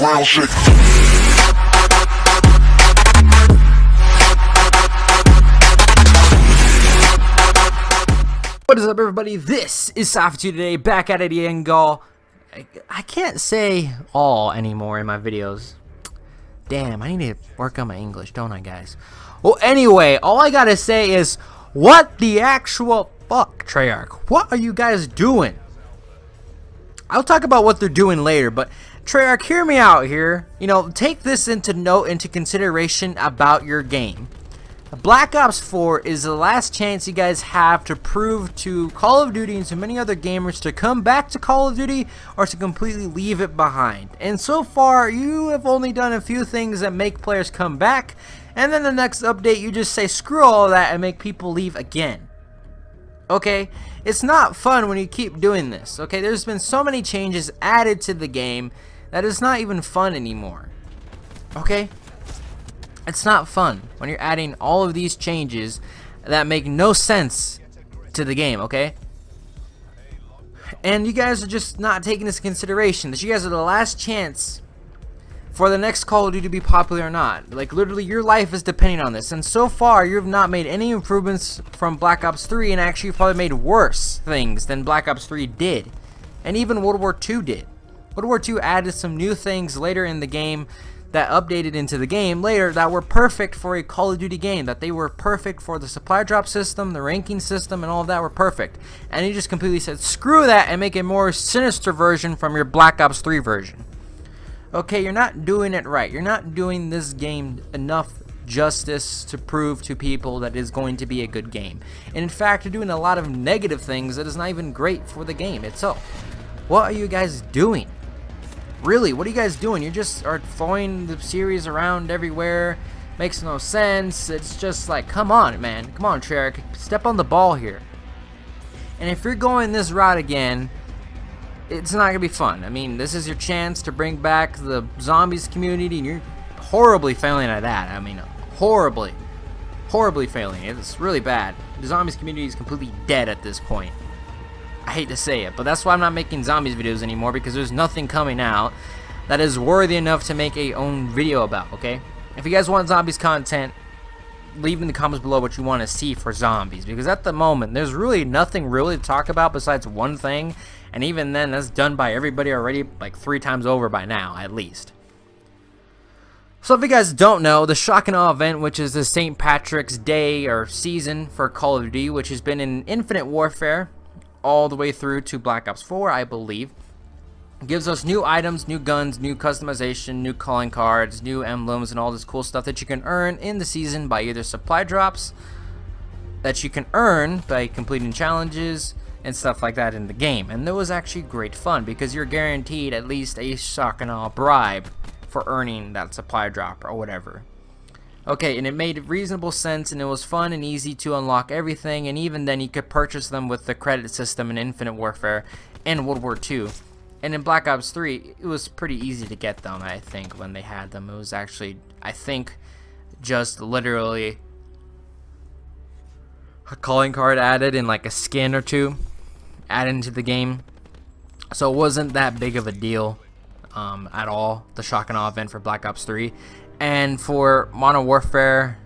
ground shake. What is up, everybody? This is Sypher today, back at it again, y'all. I can't say all anymore in my videos. Damn, I need to work on my English, don't I, guys? Well, anyway, all I gotta say is, what the actual fuck, Treyarch? What are you guys doing? I'll talk about what they're doing later, but Treyarch, hear me out here. You know, take this into consideration about your game. Black Ops 4 is the last chance you guys have to prove to Call of Duty and to many other gamers to come back to Call of Duty or to completely leave it behind. And so far, you have only done a few things that make players come back, and then the next update you just say screw all of that and make people leave again. Okay? It's not fun when you keep doing this. Okay? There's been so many changes added to the game that it's not even fun anymore. Okay? It's not fun when you're adding all of these changes that make no sense to the game, okay? And you guys are just not taking this into consideration, that you guys are the last chance for the next Call of Duty to be popular or not. Like, literally, your life is depending on this. And so far, you have not made any improvements from Black Ops 3, and actually you've probably made worse things than Black Ops 3 did. And even World War II did. World War II added some new things later in the game that updated into the game later that were perfect for a Call of Duty game, that they were perfect for the supply drop system, the ranking system, and all of that were perfect. And he just completely said screw that and make a more sinister version from your Black Ops 3 version. Okay, you're not doing it right. You're not doing this game enough justice to prove to people that it is going to be a good game. And in fact, you're doing a lot of negative things that is not even great for the game itself. What are you guys doing? Really, what are you guys doing? You just are throwing the series around everywhere. Makes no sense. It's just like, come on, man. Come on, Treyarch. Step on the ball here. And if you're going this route again, it's not going to be fun. I mean, this is your chance to bring back the zombies community, and you're horribly failing at that. I mean, horribly failing. It's really bad. The zombies community is completely dead at this point. I hate to say it, but that's why I'm not making zombies videos anymore, because there's nothing coming out that is worthy enough to make a own video about, okay? If you guys want zombies content, leave in the comments below what you want to see for zombies, because at the moment, there's really nothing really to talk about besides one thing, and even then, that's done by everybody already like 3 times over by now, at least. So if you guys don't know, the Shock and Awe event, which is the St. Patrick's Day or season for Call of Duty, which has been in Infinite Warfare all the way through to Black Ops 4, I believe, gives us new items, new guns, new customization, new calling cards, new emblems, and all this cool stuff that you can earn in the season by either supply drops that you can earn by completing challenges and stuff like that in the game. And that was actually great fun, because you're guaranteed at least a Shock and Awe bribe for earning that supply drop or whatever. Okay, and it made reasonable sense, and it was fun and easy to unlock everything, and even then you could purchase them with the credit system in Infinite Warfare and World War II. And in Black Ops 3, it was pretty easy to get them, I think, when they had them. It was actually, I think, just literally a calling card added and like a skin or two added into the game. So it wasn't that big of a deal at all, the Shock and Awe event for Black Ops 3. And for Modern Warfare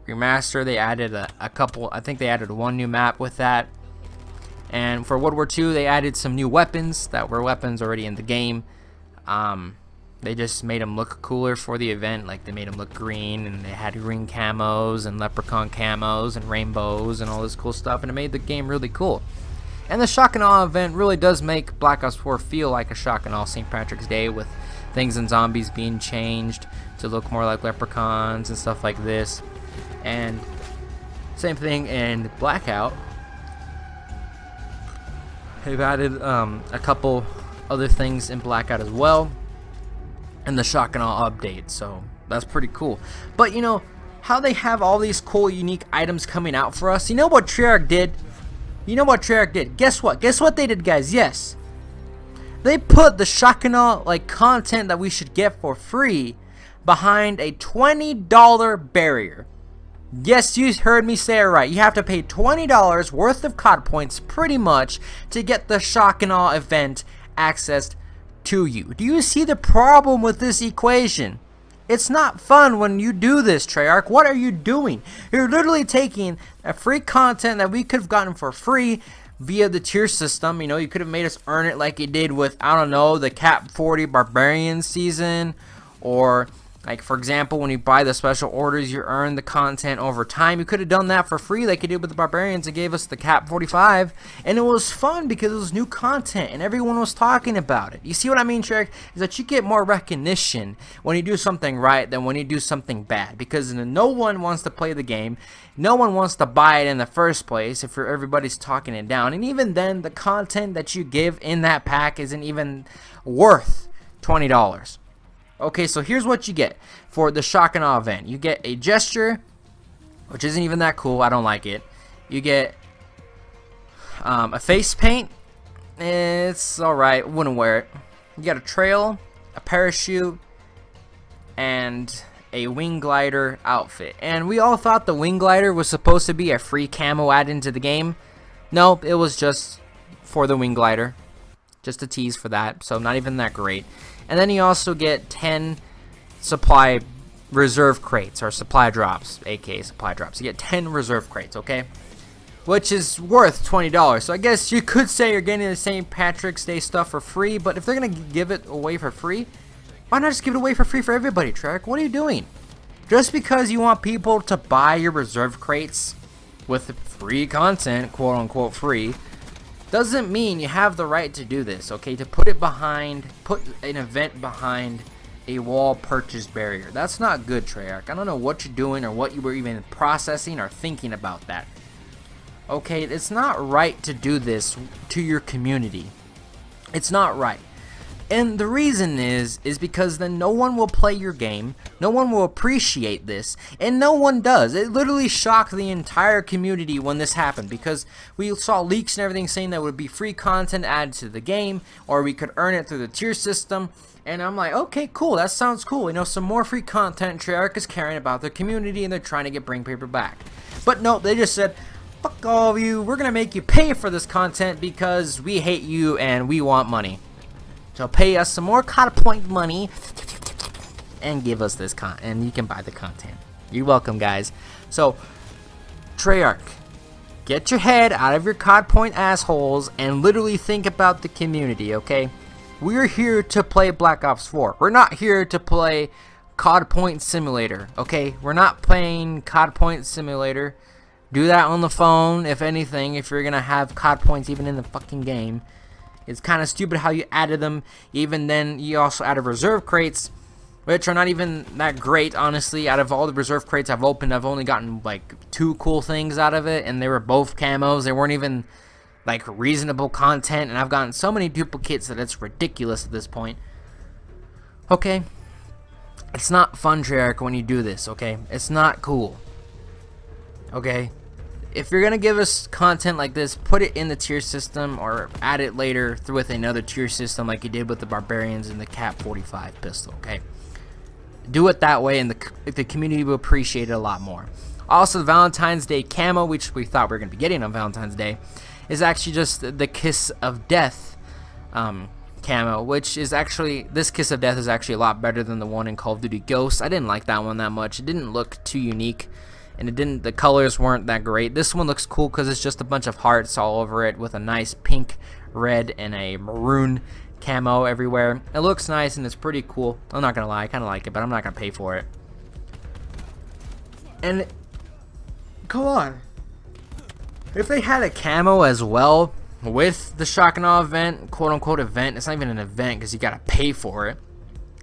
Remaster, they added a couple, I think they added one new map with that. And for World War II, they added some new weapons that were weapons already in the game. They just made them look cooler for the event, like they made them look green, and they had green camos and leprechaun camos and rainbows and all this cool stuff, and it made the game really cool. And the Shock and Awe event really does make Black Ops 4 feel like a Shock and Awe St. Patrick's Day, with things and zombies being changed to look more like leprechauns and stuff like this. And same thing in Blackout. They've added a couple other things in Blackout as well, and the Shock and Awe update, so that's pretty cool. But you know how they have all these cool unique items coming out for us? You know what Treyarch did? Guess what? Guess what they did, guys? Yes, they put the Shock and Awe like content that we should get for free behind a $20 barrier. Yes, you heard me say it right. You have to pay $20 worth of COD points pretty much to get the Shock and Awe event accessed to you. Do you see the problem with this equation? It's not fun when you do this, Treyarch. What are you doing? You're literally taking a free content that we could have gotten for free via the tier system. You know, you could have made us earn it like you did with, I don't know, the Cap 40 Barbarian season, or like, for example, when you buy the special orders, you earn the content over time. You could have done that for free like you did with the Barbarians and gave us the Cap 45. And it was fun because it was new content and everyone was talking about it. You see what I mean, Treyarch? Is that you get more recognition when you do something right than when you do something bad. Because no one wants to play the game. No one wants to buy it in the first place if everybody's talking it down. And even then, the content that you give in that pack isn't even worth $20. Okay, so here's what you get for the Shock and Awe event. You get a gesture, which isn't even that cool. I don't like it. You get a face paint. It's alright. Wouldn't wear it. You got a trail, a parachute, and a wing glider outfit. And we all thought the wing glider was supposed to be a free camo add into the game. No, it was just for the wing glider. Just a tease for that. So not even that great. And then you also get 10 supply reserve crates, or supply drops, aka supply drops. You get 10 reserve crates, okay? Which is worth $20. So I guess you could say you're getting the St. Patrick's Day stuff for free, but if they're going to give it away for free, why not just give it away for free for everybody, Treyarch? What are you doing? Just because you want people to buy your reserve crates with free content, quote unquote free, doesn't mean you have the right to do this, okay? To put an event behind a wall purchase barrier. That's not good, Treyarch. I don't know what you're doing or what you were even processing or thinking about that. Okay, it's not right to do this to your community. It's not right. And the reason is because then no one will play your game, no one will appreciate this, and no one does. It literally shocked the entire community when this happened, because we saw leaks and everything saying that would be free content added to the game, or we could earn it through the tier system. And I'm like, okay, cool, that sounds cool. You know, some more free content. Treyarch is caring about their community and they're trying to get Bring Paper back. But no, they just said, fuck all of you, we're gonna make you pay for this content because we hate you and we want money. So pay us some more COD point money and give us this content, and you can buy the content. You're welcome, guys. So, Treyarch, get your head out of your COD point assholes and literally think about the community, okay? We're here to play Black Ops 4. We're not here to play COD Point Simulator, okay? We're not playing COD Point Simulator. Do that on the phone, if anything, if you're gonna have COD points even in the fucking game. It's kind of stupid how you added them. Even then, you also added reserve crates, which are not even that great, honestly. Out of all the reserve crates I've opened, I've only gotten like 2 cool things out of it, and they were both camos. They weren't even like reasonable content, and I've gotten so many duplicates that it's ridiculous at this point. Okay, it's not fun, Treyarch, when you do this, okay? It's not cool. Okay? If you're gonna give us content like this, put it in the tier system or add it later with another tier system like you did with the Barbarians and the Cap 45 pistol, okay? Do it that way and the community will appreciate it a lot more. Also, the Valentine's Day camo, which we thought we were gonna be getting on Valentine's Day, is actually just the Kiss of Death camo, which is actually, this Kiss of Death is actually a lot better than the one in Call of Duty Ghosts. I didn't like that one that much. It didn't look too unique. And the colors weren't that great. This one looks cool because it's just a bunch of hearts all over it with a nice pink, red, and a maroon camo everywhere. It looks nice and it's pretty cool. I'm not gonna lie, I kind of like it, but I'm not gonna pay for it. And come on, if they had a camo as well with the Shock and Awe event, quote unquote event, it's not even an event because you gotta pay for it.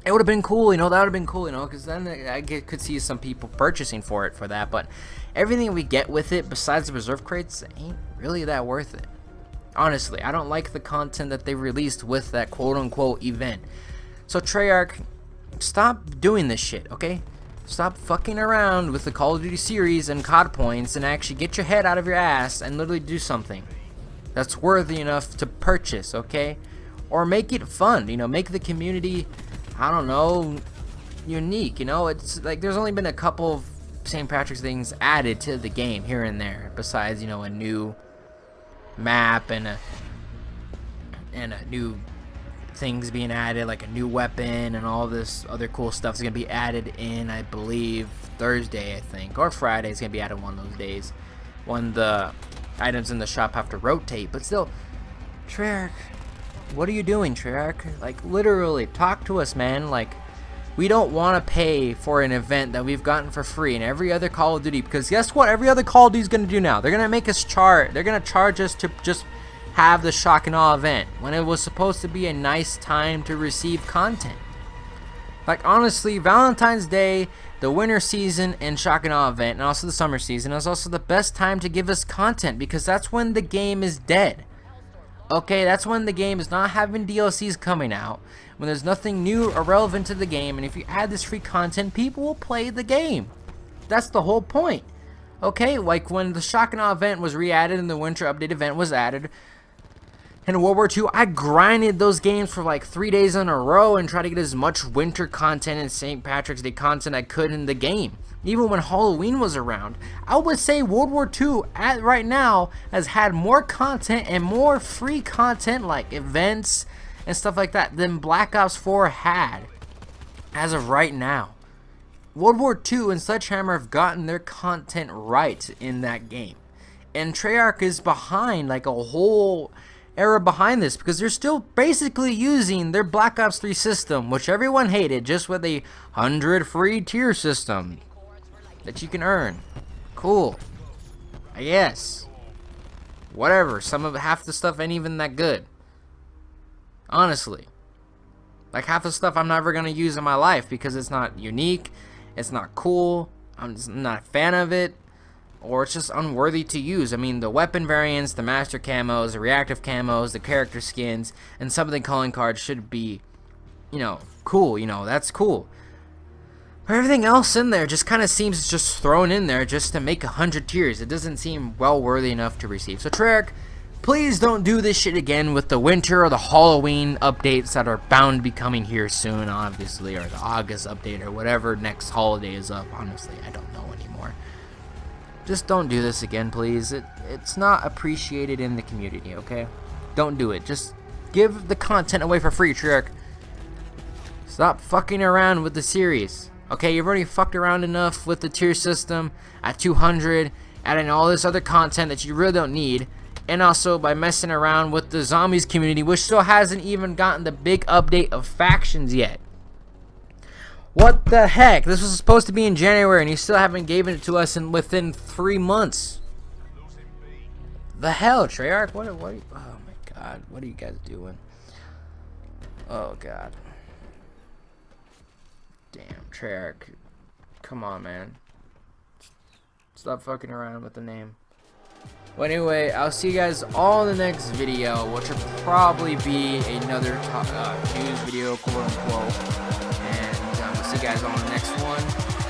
It would have been cool, you know, that would have been cool, you know, because then I could see some people purchasing for that, but everything we get with it, besides the reserve crates, ain't really that worth it. Honestly, I don't like the content that they released with that quote-unquote event. So, Treyarch, stop doing this shit, okay? Stop fucking around with the Call of Duty series and COD points and actually get your head out of your ass and literally do something that's worthy enough to purchase, okay? Or make it fun, you know, make the community, I don't know, unique, you know? It's like there's only been a couple of St. Patrick's things added to the game here and there, besides, you know, a new map and a new things being added, like a new weapon and all this other cool stuff is going to be added in, I believe, Thursday, I think, or Friday is going to be added one of those days when the items in the shop have to rotate. But still, Treyarch, what are you doing, Treyarch? Like, literally, talk to us, man. Like, we don't want to pay for an event that we've gotten for free in every other Call of Duty, because guess what? Every other Call of Duty is going to do now. They're going to make us they're going to charge us to just have the shock and awe event when it was supposed to be a nice time to receive content. Like, honestly, Valentine's Day, the winter season, and shock and awe event, and also the summer season is also the best time to give us content, because that's when the game is dead. Okay, that's when the game is not having DLCs coming out, when there's nothing new or relevant to the game, and if you add this free content, people will play the game. That's the whole point. Okay, like when the shock and awe event was re-added and the winter update event was added in World War II, I grinded those games for like 3 days in a row and tried to get as much winter content and St. Patrick's Day content I could in the game. Even when Halloween was around, I would say World War II right now has had more content and more free content like events and stuff like that than Black Ops 4 had as of right now. World War II and Sledgehammer have gotten their content right in that game, and Treyarch is behind, like a whole era behind this, because they're still basically using their Black Ops 3 system, which everyone hated, just with a 100 free tier system that you can earn. Cool, I guess. Whatever. Half the stuff ain't even that good. Honestly, like half the stuff I'm never gonna use in my life because it's not unique, it's not cool, I'm just not a fan of it, or it's just unworthy to use. I mean, the weapon variants, the master camos, the reactive camos, the character skins, and some of the calling cards should be, cool. That's cool. But everything else in there just kind of seems just thrown in there just to make 100 tiers. It doesn't seem well worthy enough to receive. So Treyarch, please don't do this shit again with the winter or the Halloween updates that are bound to be coming here soon, obviously, or the August update or whatever next holiday is up. Honestly, I don't know anymore. Just don't do this again, please. It's not appreciated in the community, okay? Don't do it. Just give the content away for free, Treyarch. Stop fucking around with the series. Okay, you've already fucked around enough with the tier system at 200, adding all this other content that you really don't need, and also by messing around with the zombies community, which still hasn't even gotten the big update of factions yet. What the heck? This was supposed to be in January, and you still haven't given it to us within 3 months. The hell, Treyarch? What? Oh my God! What are you guys doing? Oh God! Damn, Treyarch! Come on, man! Stop fucking around with the name. Well, anyway, I'll see you guys all in the next video, which will probably be another news video, quote unquote. And we'll see you guys on the next one.